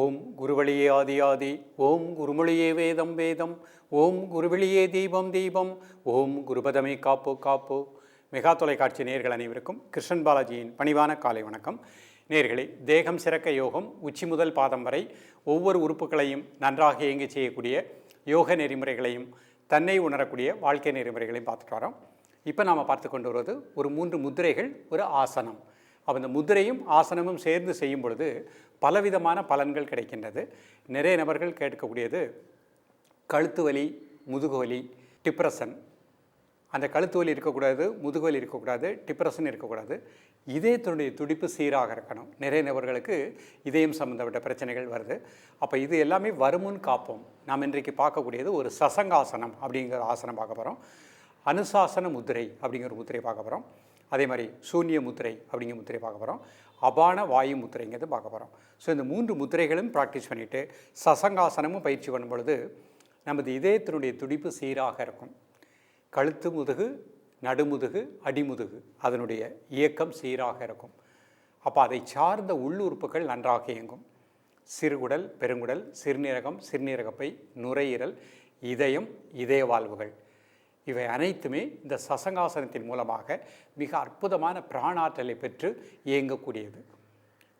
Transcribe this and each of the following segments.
ஓம் குருவழியே ஆதி ஆதி, ஓம் குருமொழியே வேதம் வேதம், ஓம் குருவெளியே தீபம் தீபம், ஓம் குருபதமே காப்பு காப்பு. மெகா தொலைக்காட்சி நேயர்கள் அனைவருக்கும் கிருஷ்ணன் பாலாஜியின் பணிவான காலை வணக்கம். நேயர்களே, தேகம் சிறக்க யோகம், உச்சி முதல் பாதம் வரை ஒவ்வொரு உறுப்புகளையும் நன்றாக இயங்கி செய்யக்கூடிய யோக நெறிமுறைகளையும் தன்னை உணரக்கூடிய வாழ்க்கை நெறிமுறைகளையும் பார்த்துட்டு வரோம். இப்போ நாம் பார்த்து கொண்டு வருவது ஒரு 3 முத்திரைகள், ஒரு ஆசனம். அப்போ இந்த முத்திரையும் ஆசனமும் சேர்ந்து செய்யும் பொழுது பலவிதமான பலன்கள் கிடைக்கின்றது. நிறைய நபர்கள் கேட்கக்கூடியது கழுத்து வலி, முதுகு வலி, டிப்ரெஷன். அந்த கழுத்து வலி இருக்கக்கூடாது, முதுகு வலி இருக்கக்கூடாது, டிப்ரெஷன் இருக்கக்கூடாது. இதயத்தினுடைய துடிப்பு சீராக இருக்கணும். நிறைய நபர்களுக்கு இதயம் சம்பந்தப்பட்ட பிரச்சனைகள் வருது. அப்போ இது எல்லாமே வருமுன் காப்போம். நாம் இன்றைக்கு பார்க்கக்கூடியது ஒரு சசங்காசனம் அப்படிங்கிற ஆசனம் பார்க்க போகிறோம். அனுசாசன முத்திரை அப்படிங்கிற முத்திரை பார்க்க போகிறோம். அதே மாதிரி சூன்ய முத்திரை அப்படிங்கிற முத்திரை பார்க்க போகிறோம். அபான வாயு முத்திரைங்கிறது பார்க்க போகிறோம். ஸோ இந்த 3 முத்திரைகளும் ப்ராக்டிஸ் பண்ணிவிட்டு சசங்காசனமும் பயிற்சி பண்ணும் பொழுது நமது இதயத்தினுடைய துடிப்பு சீராக இருக்கும். கழுத்து முதுகு, நடுமுதுகு, அடிமுதுகு அதனுடைய இயக்கம் சீராக இருக்கும். அப்போ அதை சார்ந்த உள்ளுறுப்புகள் நன்றாக இயங்கும். சிறுகுடல், பெருங்குடல், சிறுநீரகம், சிறுநீரகப்பை, நுரையீரல், இதயம், இதய வாழ்வுகள் இவை அனைத்துமே இந்த சசங்காசனத்தின் மூலமாக மிக அற்புதமான பிராணாற்றலை பெற்று இயங்கக்கூடியது.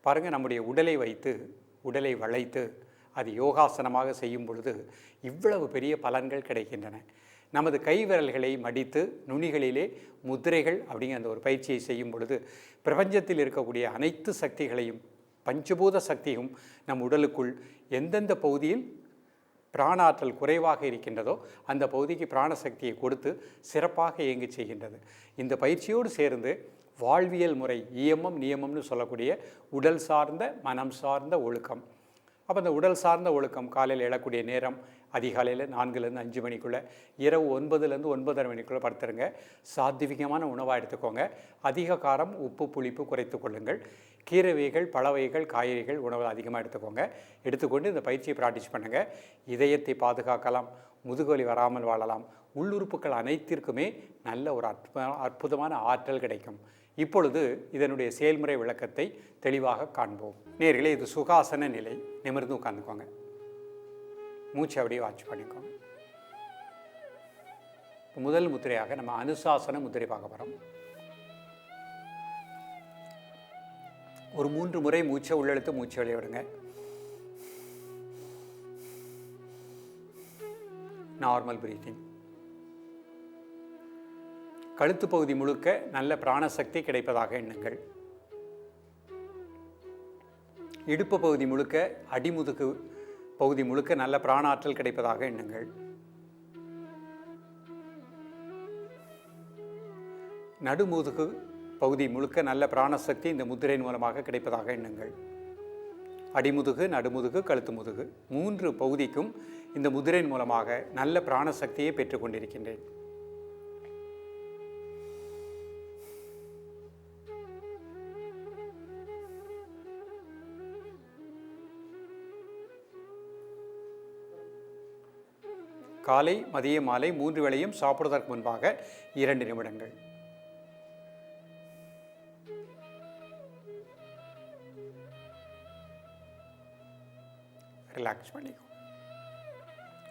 பாருங்கள், நம்முடைய உடலை வைத்து, உடலை வளைத்து அது யோகாசனமாக செய்யும் பொழுது இவ்வளவு பெரிய பலன்கள் கிடைக்கின்றன. நமது கை விரல்களை மடித்து நுனிகளிலே முத்திரைகள் அப்படிங்கிற அந்த ஒரு பயிற்சியை செய்யும் பொழுது பிரபஞ்சத்தில் இருக்கக்கூடிய அனைத்து சக்திகளையும், பஞ்சபூத சக்தியும் நம் உடலுக்குள் எந்தெந்த பகுதியில் பிராணாற்றல் குறைவாக இருக்கின்றதோ அந்த பகுதிக்கு பிராணசக்தியை கொடுத்து சிறப்பாக இயங்கி செய்கின்றது. இந்த பயிற்சியோடு சேர்ந்து வாழ்வியல் முறை, இயமம் நியமம்னு சொல்லக்கூடிய உடல் சார்ந்த மனம் சார்ந்த ஒழுக்கம். அப்போ அந்த உடல் சார்ந்த ஒழுக்கம் காலையில் எழக்கூடிய நேரம் அதிகாலையில் 4லேருந்து 5 மணிக்குள்ளே, இரவு 9லேருந்து 9:30 மணிக்குள்ளே படுத்துருங்க. சாத்விகமான உணவாக எடுத்துக்கோங்க. அதிக காரம், உப்பு, புளிப்பு குறைத்து கொள்ளுங்கள். கீரை வகைகள், பழ வகைகள், காய்கறிகள் உணவு அதிகமாக எடுத்துக்கோங்க. எடுத்துக்கொண்டு இந்த பயிற்சியை ப்ராக்டிஸ் பண்ணுங்கள். இதயத்தை பாதுகாக்கலாம், முதுகுவலி வராமல் வாழலாம். உள்ளுறுப்புகள் அனைத்திற்குமே நல்ல ஒரு அற்புதமான ஆற்றல் கிடைக்கும். இப்பொழுது இதனுடைய செயல்முறை விளக்கத்தை தெளிவாக காண்போம். நேர்களே, இது சுகாசன நிலை. நிமிர்ந்து உட்காந்துக்கோங்க. மூச்சு அப்படியே வாட்ச் பண்ணிக்கோங்க. முதல் முத்திரையாக நம்ம அனுசாசன முத்திரை பார்க்க போகிறோம். ஒரு 3 முறை மூச்சை உள்ளெழுத்து மூச்சு வெளியே விடுங்க. Normal breathing. கழுத்து பகுதி முழுக்க நல்ல பிராணசக்தி கிடைப்பதாக எண்ணுங்கள். இடுப்பு பகுதி முழுக்க, அடிமுதுகு பகுதி முழுக்க நல்ல பிராணாற்றல் கிடைப்பதாக எண்ணுங்கள். நடுமுதுகு பகுதி முழுக்க நல்ல பிராணசக்தி இந்த முத்திரையின் மூலமாக கிடைப்பதாக எண்ணுங்கள். அடிமுதுகு, நடுமுதுகு, கழுத்து முதுகு 3 பகுதிக்கும் இந்த முத்திரையின் மூலமாக நல்ல பிராணசக்தியை பெற்றுக்கொண்டிருக்கின்றேன். காலை, மதிய, மாலை 3 வேளையும் சாப்பிடுவதற்கு முன்பாக 2 நிமிடங்கள். ரிலாக்ஸ் பண்ணிக்கோ.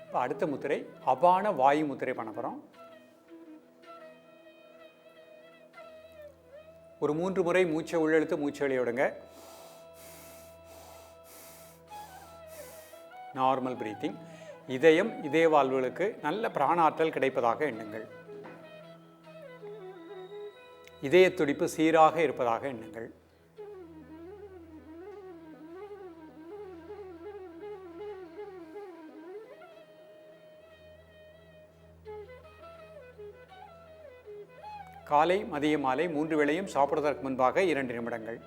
இப்போ அடுத்த முத்திரை அபான வாயு முத்திரை பண்ண போகிறோம். ஒரு 3 முறை மூச்சை உள்ளெழுத்து மூச்சு வெளியே விடுங்க. Normal breathing. இதயம், இதய வாழ்வுகளுக்கு நல்ல பிராணாற்றல் கிடைப்பதாக எண்ணுங்கள். இதய துடிப்பு சீராக இருப்பதாக எண்ணுங்கள். காலை, மதிய, மாலை 3 வேளையும் சாப்பிடுவதற்கு முன்பாக 2 நிமிடங்கள்.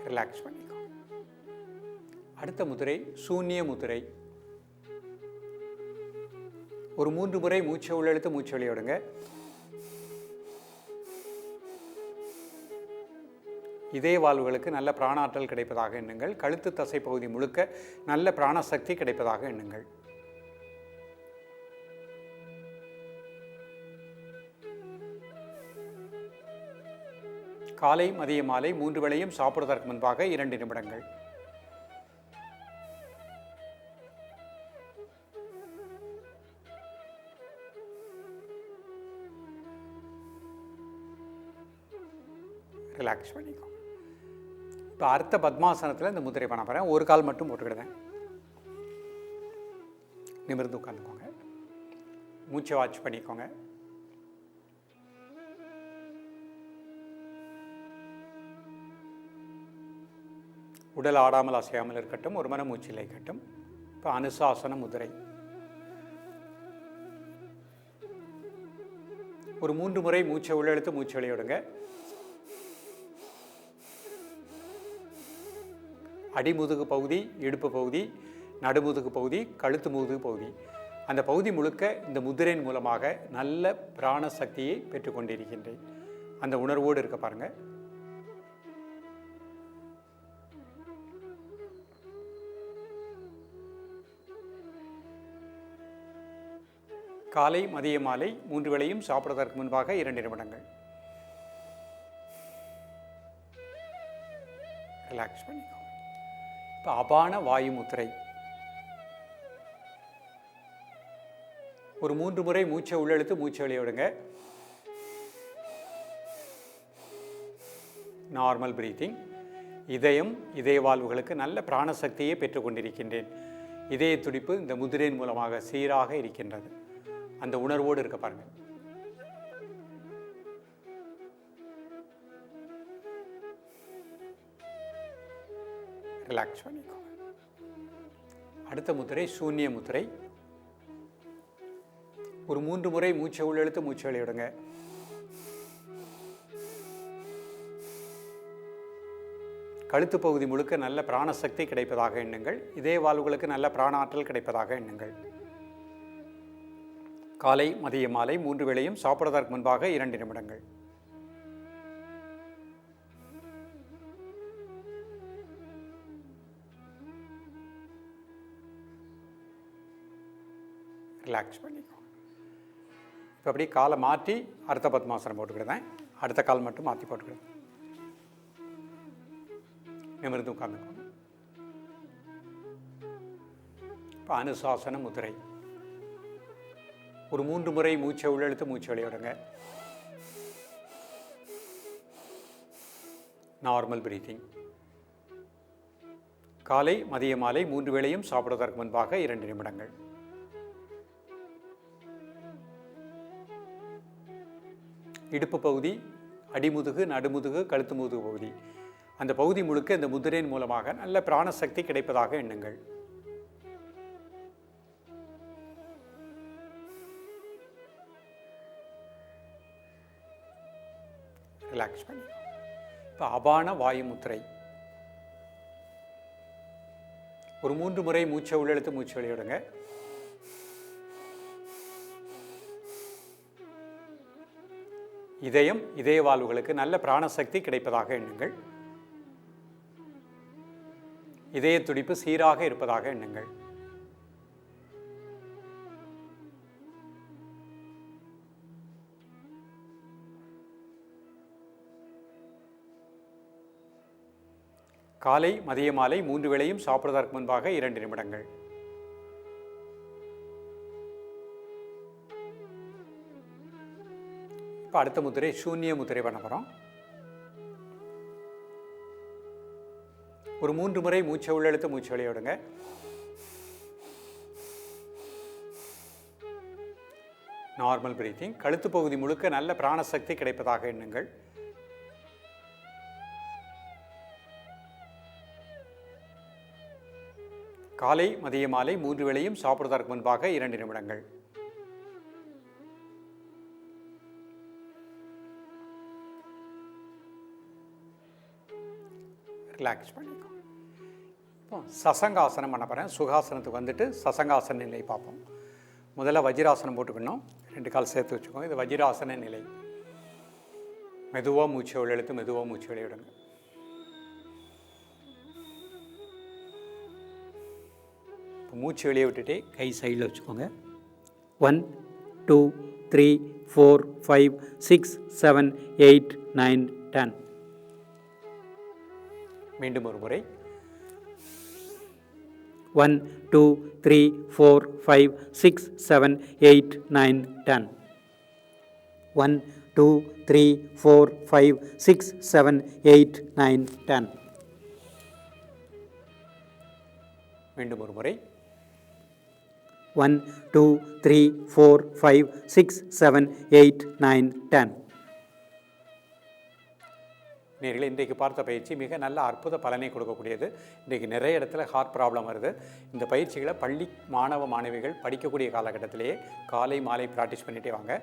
ரிலாக்ஸ் பண்ணிக்கோ. அடுத்த முத்திரை சூன்ய முத்திரை. ஒரு 3 முறை மூச்சை உள்ளெழுத்து மூச்சு வெளியே விடுங்க. இதய வாழ்வுகளுக்கு நல்ல பிராணாற்றல் கிடைப்பதாக எண்ணுங்கள். கழுத்து தசை பகுதி முழுக்க நல்ல பிராணசக்தி கிடைப்பதாக எண்ணுங்கள். காலை மதிய மாலை 3 வேளையும் சாப்பிடுவதற்கு முன்பாக 2 நிமிடங்கள். ரிலாக்ஸ் பண்ணிக்கோ. இப்போ அர்த்த பத்மாசனத்தில் இந்த முதிரை பண்ண போகிறேன். ஒரு கால் மட்டும் போட்டுக்கிடுவேன். நிமிர்ந்து உட்காந்துக்கோங்க. மூச்சை வாட்ச் பண்ணிக்கோங்க. உடல் ஆடாமல் அசையாமல் இருக்கட்டும். ஒரு மன மூச்சில் இருக்கட்டும். இப்போ அனுசாசன முதிரை. ஒரு 3 முறை மூச்சை உள்ளெழுத்து மூச்சு வெளியிடுங்க. அடிமுதுகு பகுதி, இடுப்பு பகுதி, நடுமுதுகு பகுதி, கழுத்து முதுகு பகுதி, அந்த பகுதி முழுக்க இந்த முதிரையின் மூலமாக நல்ல பிராண சக்தியை பெற்றுக்கொண்டிருக்கின்றேன். அந்த உணர்வோடு இருக்க பாருங்க. காலை மதிய மாலை 3 வேளையும் சாப்பிடுவதற்கு முன்பாக 2 நிமிடங்கள். ரிலாக்ஸ் பண்ணிக்கோ. இப்போ அபான வாயு முத்திரை. ஒரு 3 முறை மூச்சை உள்ளெழுத்து மூச்சை வெளியிடுங்க. Normal breathing. இதயம், இதய வாழ்வுகளுக்கு நல்ல பிராணசக்தியை பெற்றுக்கொண்டிருக்கின்றேன். இதய துடிப்பு இந்த முதிரையின் மூலமாக சீராக இருக்கின்றது. அந்த உணர்வோடு இருக்க பாருங்க. ரிலாக்ஸ் பண்ணிக்கோ. அடுத்த முத்திரை சூன்ய முத்திரை. ஒரு 3 முறை மூச்சை உள்ளெழுத்து மூச்சை வெளியிடுங்க. கழுத்து பகுதி முழுக்க நல்ல பிராணசக்தி கிடைப்பதாக எண்ணுங்கள். இதய வாழ்வுகளுக்கு நல்ல பிராண ஆற்றல் கிடைப்பதாக எண்ணுங்கள். காலை மதிய மாலை 3 வேளையும் சாப்பிடுவதற்கு முன்பாக 2 நிமிடங்கள். ரிலாக்ஸ் பண்ணிக்கோ. இப்போ அப்படியே காலை மாற்றி அர்த்த பத்மாசனம் போட்டுக்கிடுவேன். அடுத்த கால் மட்டும் மாற்றி போட்டுக்கிடுவேன். நிமிர்ந்து உட்காந்துக்கோங்க. இப்போ அனுசாசன முதிரை. ஒரு 3 முறை மூச்சை உள்ளெழுத்து மூச்சை வெளியிடுங்க. Normal breathing. காலை மதிய மாலை 3 வேளையும் சாப்பிடுவதற்கு முன்பாக 2 நிமிடங்கள். இடுப்பு பகுதி, அடிமுதுகு, நடுமுதுகு, கழுத்து முதுகு பகுதி, அந்த பகுதி முழுக்க இந்த முதிரையின் மூலமாக நல்ல பிராணசக்தி கிடைப்பதாக எண்ணுங்கள். ரிலாக்ஸ் பண்ணி. இப்போ அபான வாயு முத்திரை. ஒரு 3 முறை மூச்சை உள்ளெழுத்து மூச்சு வெளியிடுங்க. இதயம், இதய வாழ்வுகளுக்கு நல்ல பிராணசக்தி கிடைப்பதாக எண்ணுங்கள். இதய துடிப்பு சீராக இருப்பதாக எண்ணுங்கள். காலை மதிய மாலை 3 வேளையும் சாப்பிடுவதற்கு முன்பாக 2 நிமிடங்கள். இப்போ அடுத்த முத்திரை சூன்ய முத்திரை பண்ண போகிறோம். ஒரு 3 முறை மூச்சை உள்ளெழுத்து மூச்சு வெளியிடுங்க. Normal breathing. கழுத்து பகுதி முழுக்க நல்ல பிராணசக்தி கிடைப்பதாக எண்ணுங்கள். காலை மதிய மாலை 3 வேளையும் சாப்பிடுவதற்கு முன்பாக 2 நிமிடங்கள். ரிலாக்ஸ் பண்ணிக்கோ. இப்போ சசங்காசனம் பண்ண போகிறேன். சுகாசனத்துக்கு வந்துட்டு சசங்காசன நிலை பார்ப்போம். முதல்ல வஜ்ராசனம் போட்டுக்கணும். 2 கால் சேர்த்து வச்சுக்கோங்க. இது வஜ்ராசன நிலை. மெதுவாக மூச்சை உள்ளெழுத்து மெதுவாக மூச்சு வெளியிடுங்க. இப்போ மூச்சு வெளியே விட்டுட்டு கை சைடில் வச்சுக்கோங்க. 1 2 3 4 5 6 7 8 9 10. மீண்டும் ஒரு முறை. 1 2 3 4 5 6 7 8 9 10. 1 2 3 4 5 6 7 8 9 10. மீண்டும் ஒரு முறை. 1 2 3 4 5 6 7 8 9 10. நேயர்களே, இன்றைக்கு பார்த்த பயிற்சி மிக நல்ல அற்புத பலனை கொடுக்கக்கூடியது. இன்றைக்கு நிறைய இடத்துல ஹார்ட் ப்ராப்ளம் வருது. இந்த பயிற்சிகளை பள்ளி மாணவ மாணவிகள் படிக்கக்கூடிய காலகட்டத்திலேயே காலை மாலை ப்ராக்டிஸ் பண்ணிகிட்டே வாங்க.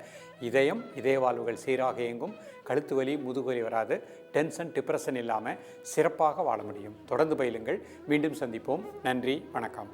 இதய வாழ்வுகள் சீராக இயங்கும், கழுத்து வலி முதுகுவலி வராது, டென்ஷன் டிப்ரெஷன் இல்லாமல் சிறப்பாக வாழ முடியும். தொடர்ந்து பயிலுங்கள். மீண்டும் சந்திப்போம். நன்றி, வணக்கம்.